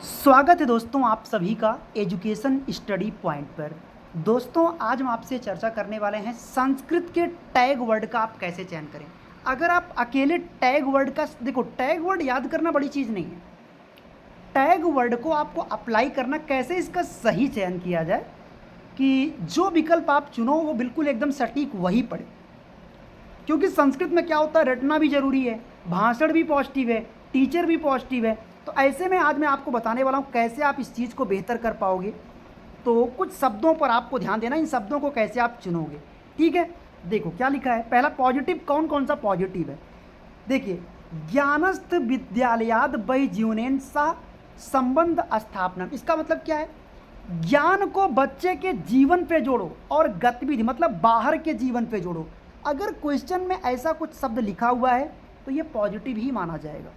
स्वागत है दोस्तों आप सभी का एजुकेशन स्टडी पॉइंट पर। दोस्तों आज हम आपसे चर्चा करने वाले हैं संस्कृत के टैग वर्ड का आप कैसे चयन करें। अगर आप अकेले टैग वर्ड का देखो, टैग वर्ड याद करना बड़ी चीज़ नहीं है। टैग वर्ड को आपको अप्लाई करना, कैसे इसका सही चयन किया जाए कि जो विकल्प आप चुनो वो बिल्कुल एकदम सटीक वही पड़े। क्योंकि संस्कृत में क्या होता है, रटना भी जरूरी है, भाषण भी पॉजिटिव है, टीचर भी पॉजिटिव है। तो ऐसे में आज मैं आपको बताने वाला हूँ कैसे आप इस चीज़ को बेहतर कर पाओगे। तो कुछ शब्दों पर आपको ध्यान देना, इन शब्दों को कैसे आप चुनोगे। ठीक है, देखो क्या लिखा है। पहला पॉजिटिव, कौन कौन सा पॉजिटिव है देखिए। ज्ञानस्थ विद्यालयाद वही जीवनेन सा संबंध स्थापना, इसका मतलब क्या है, ज्ञान को बच्चे के जीवन पे जोड़ो और गतिविधि मतलब बाहर के जीवन पे जोड़ो। अगर क्वेश्चन में ऐसा कुछ शब्द लिखा हुआ है तो ये पॉजिटिव ही माना जाएगा।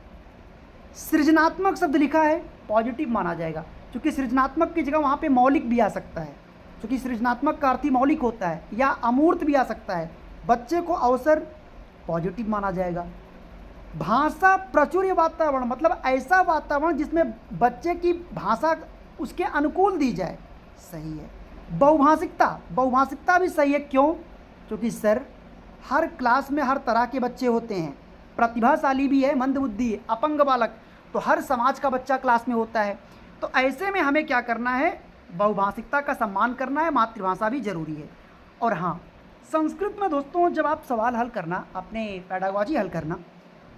सृजनात्मक शब्द लिखा है, पॉजिटिव माना जाएगा, क्योंकि सृजनात्मक की जगह वहाँ पे मौलिक भी आ सकता है, क्योंकि सृजनात्मक का अर्थ ही मौलिक होता है, या अमूर्त भी आ सकता है। बच्चे को अवसर, पॉजिटिव माना जाएगा। भाषा प्राचुर्य वातावरण मतलब ऐसा वातावरण जिसमें बच्चे की भाषा उसके अनुकूल दी जाए, सही है। बहुभाषिकता, बहुभाषिकता भी सही है। क्यों? क्योंकि सर हर क्लास में हर तरह के बच्चे होते हैं, प्रतिभाशाली भी है, मंदबुद्धि है, अपंग बालक, तो हर समाज का बच्चा क्लास में होता है। तो ऐसे में हमें क्या करना है, बहुभाषिकता का सम्मान करना है, मातृभाषा भी जरूरी है। और हाँ, संस्कृत में दोस्तों जब आप सवाल हल करना, अपने पैडागॉजी हल करना,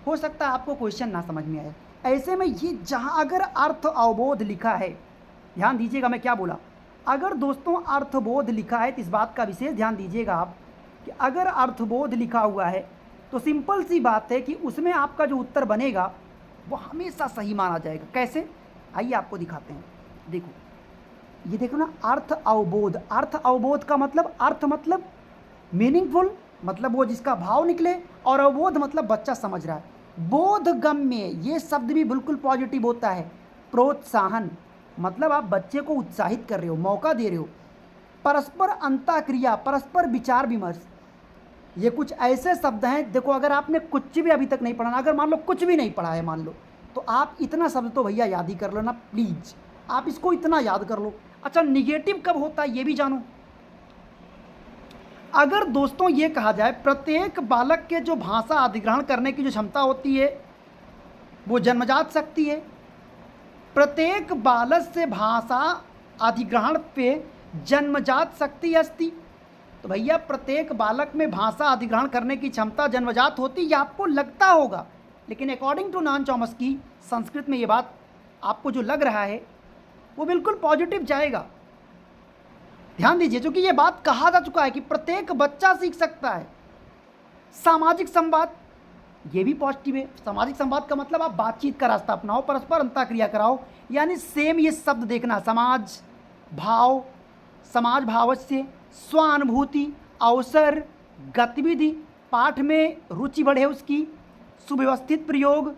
हो सकता है आपको क्वेश्चन ना समझ में आए। ऐसे में ये जहाँ अगर अर्थ अवबोध लिखा है, ध्यान दीजिएगा मैं क्या बोला, अगर दोस्तों अर्थबोध लिखा है तो इस बात का विशेष ध्यान दीजिएगा आप कि अगर अर्थबोध लिखा हुआ है तो सिंपल सी बात है कि उसमें आपका जो उत्तर बनेगा वो हमेशा सही माना जाएगा। कैसे, आइए आपको दिखाते हैं। देखो ये देखो ना, अर्थ अवबोध। अर्थ अवबोध का मतलब, अर्थ मतलब मीनिंगफुल, मतलब वो जिसका भाव निकले, और अवबोध मतलब बच्चा समझ रहा है। बोधगम्य, ये शब्द भी बिल्कुल पॉजिटिव होता है। प्रोत्साहन मतलब आप बच्चे को उत्साहित कर रहे हो, मौका दे रहे हो। परस्पर अंतःक्रिया, परस्पर विचार विमर्श, ये कुछ ऐसे शब्द हैं। देखो अगर आपने कुछ भी अभी तक नहीं पढ़ा, अगर मान लो कुछ भी नहीं पढ़ा है मान लो, तो आप इतना शब्द तो भैया याद ही कर लो ना प्लीज, आप इसको इतना याद कर लो। अच्छा, निगेटिव कब होता है ये भी जानो। अगर दोस्तों ये कहा जाए प्रत्येक बालक के जो भाषा अधिग्रहण करने की जो क्षमता होती है वो जन्मजात शक्ति है। प्रत्येक बालक से भाषा अधिग्रहण पे जन्मजात शक्ति अस्ति, तो भैया प्रत्येक बालक में भाषा अधिग्रहण करने की क्षमता जन्मजात होती, यह आपको लगता होगा, लेकिन according to Noam Chomsky Sanskrit में ये बात आपको जो लग रहा है वो बिल्कुल पॉजिटिव जाएगा। ध्यान दीजिए, क्योंकि ये बात कहा जा चुका है कि प्रत्येक बच्चा सीख सकता है। सामाजिक संवाद, ये भी पॉजिटिव है। सामाजिक संवाद का मतलब आप बातचीत का रास्ता अपनाओ, परस्पर अंतःक्रिया कराओ, यानी सेम ये शब्द देखना, समाज भाव, समाज भावस्य, स्वानुभूति, अवसर, गतिविधि, पाठ में रुचि बढ़े उसकी, सुव्यवस्थित प्रयोग,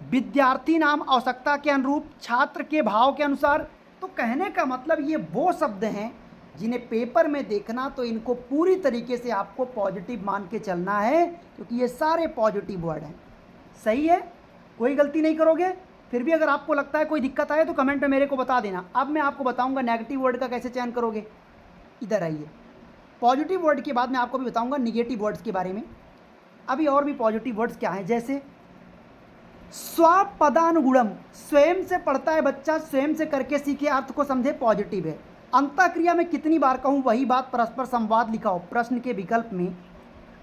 विद्यार्थी नाम आवश्यकता के अनुरूप, छात्र के भाव के अनुसार। तो कहने का मतलब ये वो शब्द हैं जिन्हें पेपर में देखना तो इनको पूरी तरीके से आपको पॉजिटिव मान के चलना है, क्योंकि ये सारे पॉजिटिव वर्ड हैं। सही है, कोई गलती नहीं करोगे। फिर भी अगर आपको लगता है कोई दिक्कत आए तो कमेंट में मेरे को बता देना। अब मैं आपको बताऊंगा नेगेटिव वर्ड का कैसे चयन करोगे। इधर आइए, पॉजिटिव वर्ड के बाद मैं आपको भी बताऊंगा निगेटिव वर्ड्स के बारे में। अभी और भी पॉजिटिव वर्ड्स क्या हैं, जैसे स्वपदानुगुणम, स्वयं से पढ़ता है बच्चा, स्वयं से करके सीखे, अर्थ को समझे, पॉजिटिव है। अंतःक्रिया में कितनी बार कहूँ वही बात, परस्पर संवाद लिखा हो प्रश्न के विकल्प में,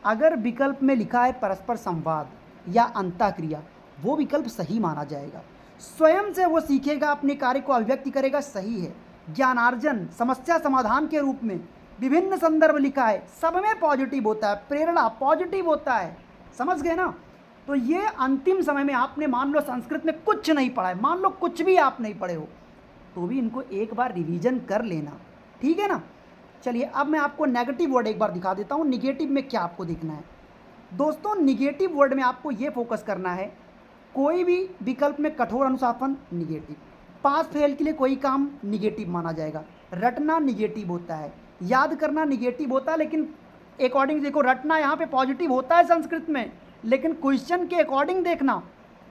अगर विकल्प में लिखा है परस्पर संवाद या अंतःक्रिया, वो विकल्प सही माना जाएगा। स्वयं से वो सीखेगा, अपने कार्य को अभिव्यक्ति करेगा, सही है। ज्ञानार्जन, समस्या समाधान के रूप में विभिन्न संदर्भ लिखा है, सब में पॉजिटिव होता है। प्रेरणा पॉजिटिव होता है, समझ गए ना। तो ये अंतिम समय में आपने मान लो संस्कृत में कुछ नहीं पढ़ा है, मान लो कुछ भी आप नहीं पढ़े हो, तो भी इनको एक बार रिवीजन कर लेना, ठीक है ना। चलिए अब मैं आपको नेगेटिव वर्ड एक बार दिखा देता हूँ। निगेटिव में क्या आपको देखना है दोस्तों, निगेटिव वर्ड में आपको ये फोकस करना है, कोई भी विकल्प में कठोर अनुशासन निगेटिव, पास फेल के लिए कोई काम निगेटिव माना जाएगा, रटना निगेटिव होता है, याद करना निगेटिव होता है। लेकिन अकॉर्डिंग देखो, रटना यहाँ पे पॉजिटिव होता है संस्कृत में, लेकिन क्वेश्चन के अकॉर्डिंग देखना,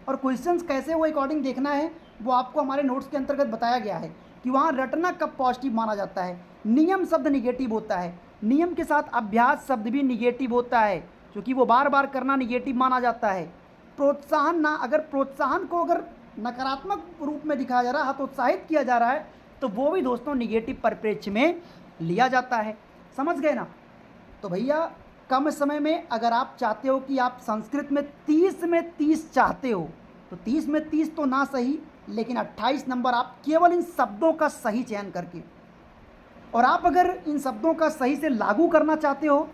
और क्वेश्चंस कैसे वो अकॉर्डिंग देखना है वो आपको हमारे नोट्स के अंतर्गत बताया गया है कि वहाँ रटना कब पॉजिटिव माना जाता है, नियम शब्द निगेटिव होता है, नियम के साथ अभ्यास शब्द भी निगेटिव होता है क्योंकि वो बार बार करना निगेटिव माना जाता है। प्रोत्साहन ना, अगर प्रोत्साहन को अगर नकारात्मक रूप में दिखाया जा रहा है, हतोत्साहित किया जा रहा है, तो वो भी दोस्तों निगेटिव परिप्रेक्ष्य में लिया जाता है। समझ गए ना? तो भैया कम समय में अगर आप चाहते हो कि आप संस्कृत में 30 में 30 चाहते हो तो 30 में 30 तो ना सही, लेकिन 28 नंबर आप केवल इन शब्दों का सही चयन करके, और आप अगर इन शब्दों का सही से लागू करना चाहते हो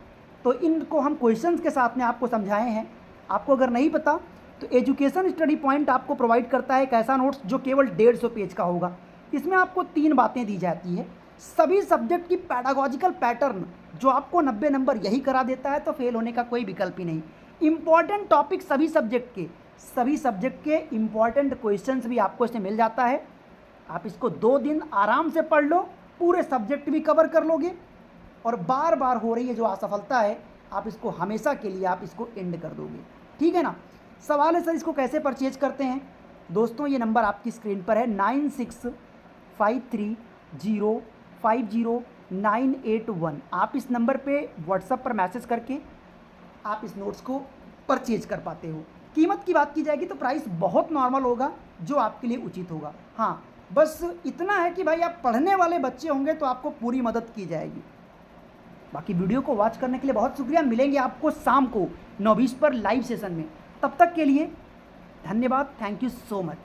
तो इनको हम क्वेश्चंस के साथ में आपको समझाए हैं। आपको अगर नहीं पता तो एजुकेशन स्टडी पॉइंट आपको प्रोवाइड करता है एक ऐसा नोट्स जो केवल 150 पेज का होगा। इसमें आपको 3 बातें दी जाती है, सभी सब्जेक्ट की पैडागॉजिकल पैटर्न जो आपको 90 नंबर यही करा देता है, तो फेल होने का कोई विकल्प ही नहीं। इंपॉर्टेंट टॉपिक सभी सब्जेक्ट के इंपॉर्टेंट क्वेश्चंस भी आपको इसमें मिल जाता है। आप इसको 2 दिन आराम से पढ़ लो, पूरे सब्जेक्ट भी कवर कर लोगे, और बार बार हो रही है जो असफलता है आप इसको हमेशा के लिए आप इसको एंड कर दोगे। ठीक है ना? सवाल है सर इसको कैसे परचेज करते हैं? दोस्तों ये नंबर आपकी स्क्रीन पर है 9653050981। आप इस नंबर पे व्हाट्सएप पर मैसेज करके आप इस नोट्स को परचेज कर पाते हो। कीमत की बात की जाएगी तो प्राइस बहुत नॉर्मल होगा जो आपके लिए उचित होगा। हाँ, बस इतना है कि भाई आप पढ़ने वाले बच्चे होंगे तो आपको पूरी मदद की जाएगी। बाकी वीडियो को वॉच करने के लिए बहुत शुक्रिया। मिलेंगे आपको शाम को 9:20 पर लाइव सेशन में। तब तक के लिए धन्यवाद। Thank you so much.